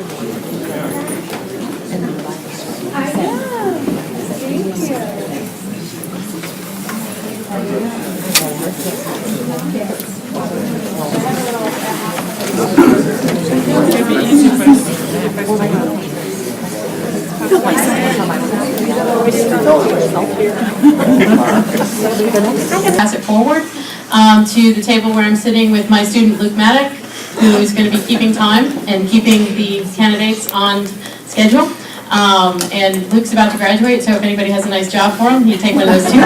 I know. Thank Pass it forward to the table where I'm sitting with my student Luke Maddock, who is going to be keeping time and keeping the candidates on schedule. And Luke's about to graduate, so if anybody has a nice job for him, he'd take one of those too.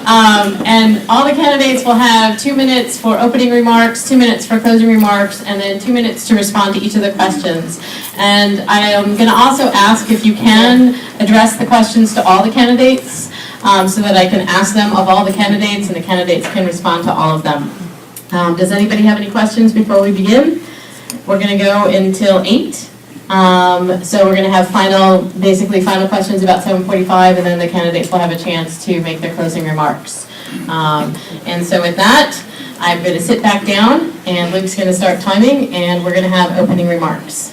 And all the candidates will have 2 minutes for opening remarks, 2 minutes for closing remarks, and then 2 minutes to respond to each of the questions. And I am going to also ask if you can address the questions to all the candidates so that I can ask them of all the candidates and the candidates can respond to all of them. Does anybody have any questions before we begin? We're going to go until 8. So we're going to have basically final questions about 7:45, and then the candidates will have a chance to make their closing remarks. And so with that, I'm going to sit back down, and Luke's going to start timing, and we're going to have opening remarks.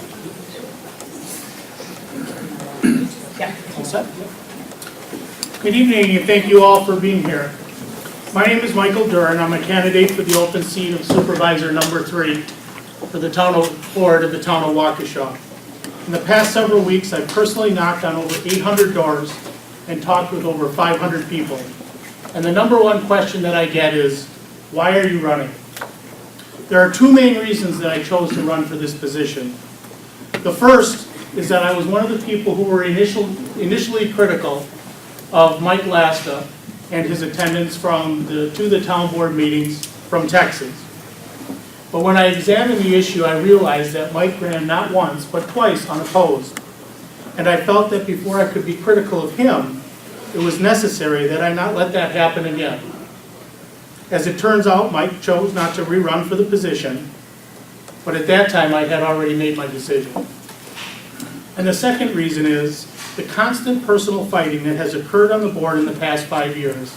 Good evening, and thank you all for being here. My name is Michael Duran. I'm a candidate for the open seat of Supervisor number 3 for the board of the town of Waukesha. In the past several weeks, I've personally knocked on over 800 doors and talked with over 500 people. And the number one question that I get is, why are you running? There are 2 main reasons that I chose to run for this position. The first is that I was one of the people who were initially critical of Mike Lasta and his attendance to the town board meetings from Texas. But when I examined the issue, I realized that Mike ran not once, but twice unopposed. And I felt that before I could be critical of him, it was necessary that I not let that happen again. As it turns out, Mike chose not to rerun for the position, but at that time I had already made my decision. And the second reason is the constant personal fighting that has occurred on the board in the past 5 years,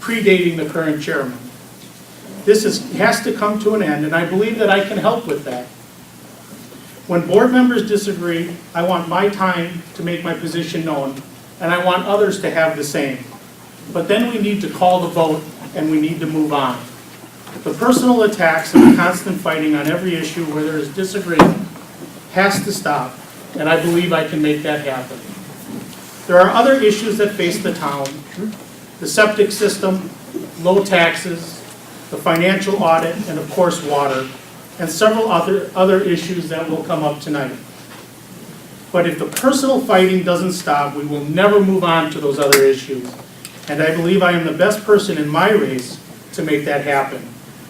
predating the current chairman. This has to come to an end, and I believe that I can help with that. When board members disagree, I want my time to make my position known, and I want others to have the same. But then we need to call the vote, and we need to move on. The personal attacks and the constant fighting on every issue where there is disagreement has to stop, and I believe I can make that happen. There are other issues that face the town: the septic system, low taxes, the financial audit, and of course water, and several other issues that will come up tonight. But if the personal fighting doesn't stop, we will never move on to those other issues. And I believe I am the best person in my race to make that happen.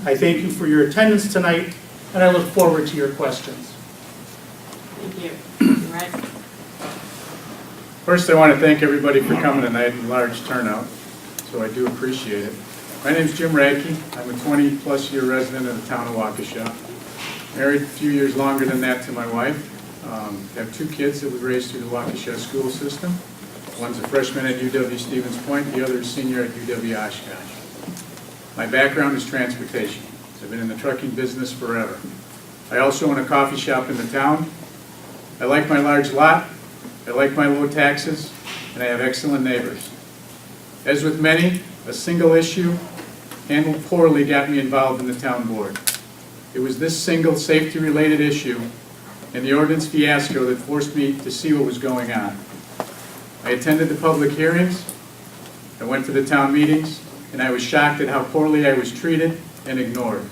I thank you for your attendance tonight, and I look forward to your questions. Thank you. Right. First, I want to thank everybody for coming tonight in large turnout, so I do appreciate it. My name is Jim Radke. I'm a 20-plus year resident of the town of Waukesha. Married a few years longer than that to my wife. I have 2 kids that we raised through the Waukesha school system. One's a freshman at UW Stevens Point, the other is a senior at UW Oshkosh. My background is transportation. I've been in the trucking business forever. I also own a coffee shop in the town. I like my large lot, I like my low taxes, and I have excellent neighbors. As with many, a single issue handled poorly got me involved in the town board. It was this single safety-related issue and the ordinance fiasco that forced me to see what was going on. I attended the public hearings, I went to the town meetings, and I was shocked at how poorly I was treated and ignored.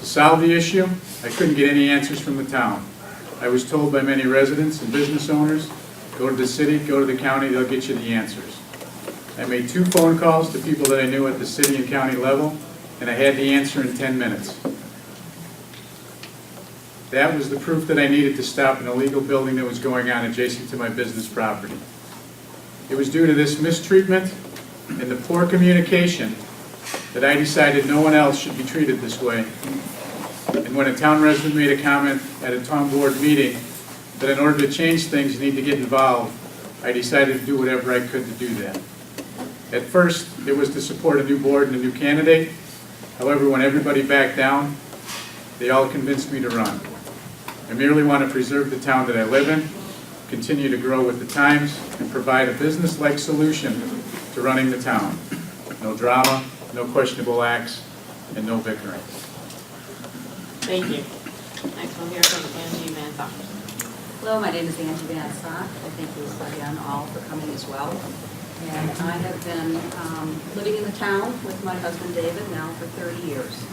To solve the issue, I couldn't get any answers from the town. I was told by many residents and business owners, go to the city, go to the county, they'll get you the answers. I made 2 phone calls to people that I knew at the city and county level, and I had the answer in 10 minutes. That was the proof that I needed to stop an illegal building that was going on adjacent to my business property. It was due to this mistreatment and the poor communication that I decided no one else should be treated this way. And when a town resident made a comment at a town board meeting that in order to change things you need to get involved, I decided to do whatever I could to do that. At first, it was to support a new board and a new candidate. However, when everybody backed down, They all convinced me to run. I merely want to preserve the town that I live in, continue to grow with the times, and provide a business-like solution to running the town. No drama, no questionable acts, and no bickering. Thank you. Next we'll hear from Angie Mansock. Hello, my name is Angie Bansky. Thank you again all for coming as well. And I have been living in the town with my husband David now for 30 years.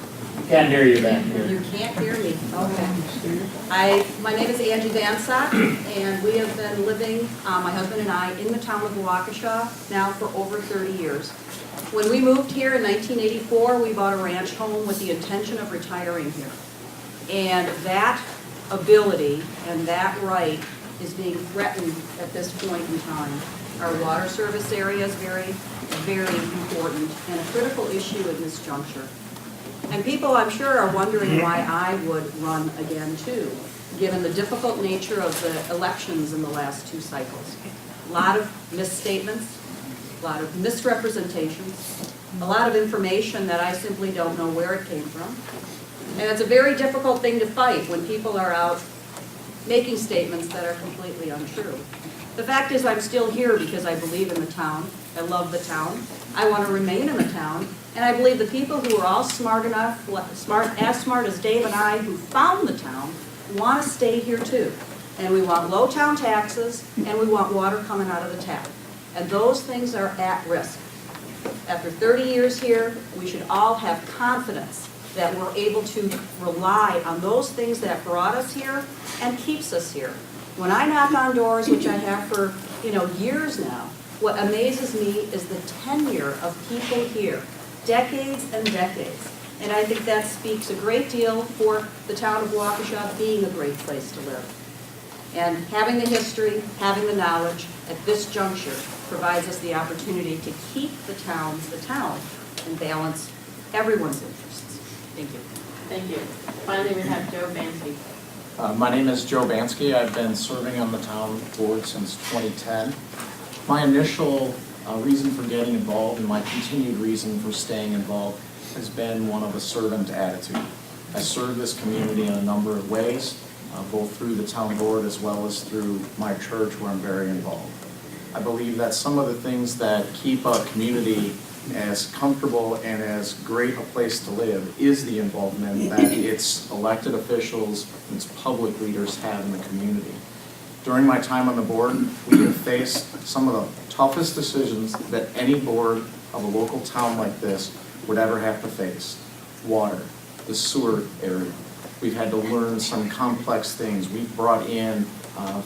Can't hear you back here. You can't hear me. Okay. My name is Angie Bansky, and we have been living, my husband and I, in the town of Waukesha now for over 30 years. When we moved here in 1984, we bought a ranch home with the intention of retiring here. And that ability and that right is being threatened at this point in time. Our water service area is very, very important and a critical issue in this juncture. And people, I'm sure, are wondering why I would run again too, given the difficult nature of the elections in the last 2 cycles. A lot of misstatements, a lot of misrepresentations, a lot of information that I simply don't know where it came from. And it's a very difficult thing to fight when people are out making statements that are completely untrue. The fact is I'm still here because I believe in the town. I love the town. I want to remain in the town. And I believe the people who are all smart enough, as smart as Dave and I, who found the town, want to stay here too. And we want low town taxes, and we want water coming out of the tap. And those things are at risk. After 30 years here, we should all have confidence that we're able to rely on those things that brought us here and keeps us here. When I knock on doors, which I have for years now, what amazes me is the tenure of people here, decades and decades. And I think that speaks a great deal for the town of Waukesha being a great place to live. And having the history, having the knowledge at this juncture provides us the opportunity to keep the town and balance everyone's interests. Thank you. Thank you. Finally, we have Joe Bansky. My name is Joe Bansky. I've been serving on the town board since 2010. My initial reason for getting involved and my continued reason for staying involved has been one of a servant attitude. I serve this community in a number of ways, both through the town board as well as through my church where I'm very involved. I believe that some of the things that keep a community as comfortable and as great a place to live is the involvement that its elected officials and its public leaders have in the community. During my time on the board, we have faced some of the toughest decisions that any board of a local town like this would ever have to face. Water, the sewer area. We've had to learn some complex things. We've brought in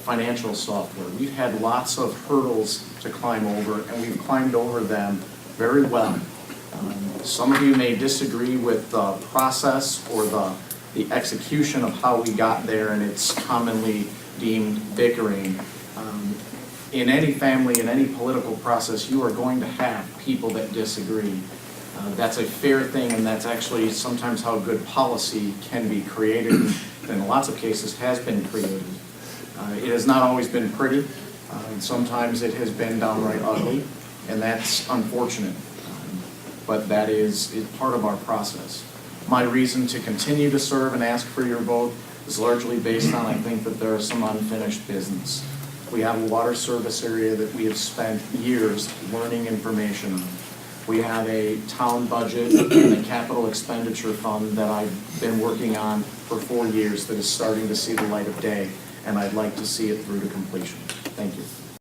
financial software. We've had lots of hurdles to climb over, and we've climbed over them very well. Some of you may disagree with the process or the execution of how we got there, and it's commonly deemed bickering. In any family, in any political process, you are going to have people that disagree. That's a fair thing, and that's actually sometimes how good policy can be created, and in lots of cases has been created. It has not always been pretty, and sometimes it has been downright ugly, and that's unfortunate, but that is part of our process. My reason to continue to serve and ask for your vote is largely based on I think that there is some unfinished business. We have a water service area that we have spent years learning information on. We have a town budget and a capital expenditure fund that I've been working on for 4 years that is starting to see the light of day, and I'd like to see it through to completion. Thank you.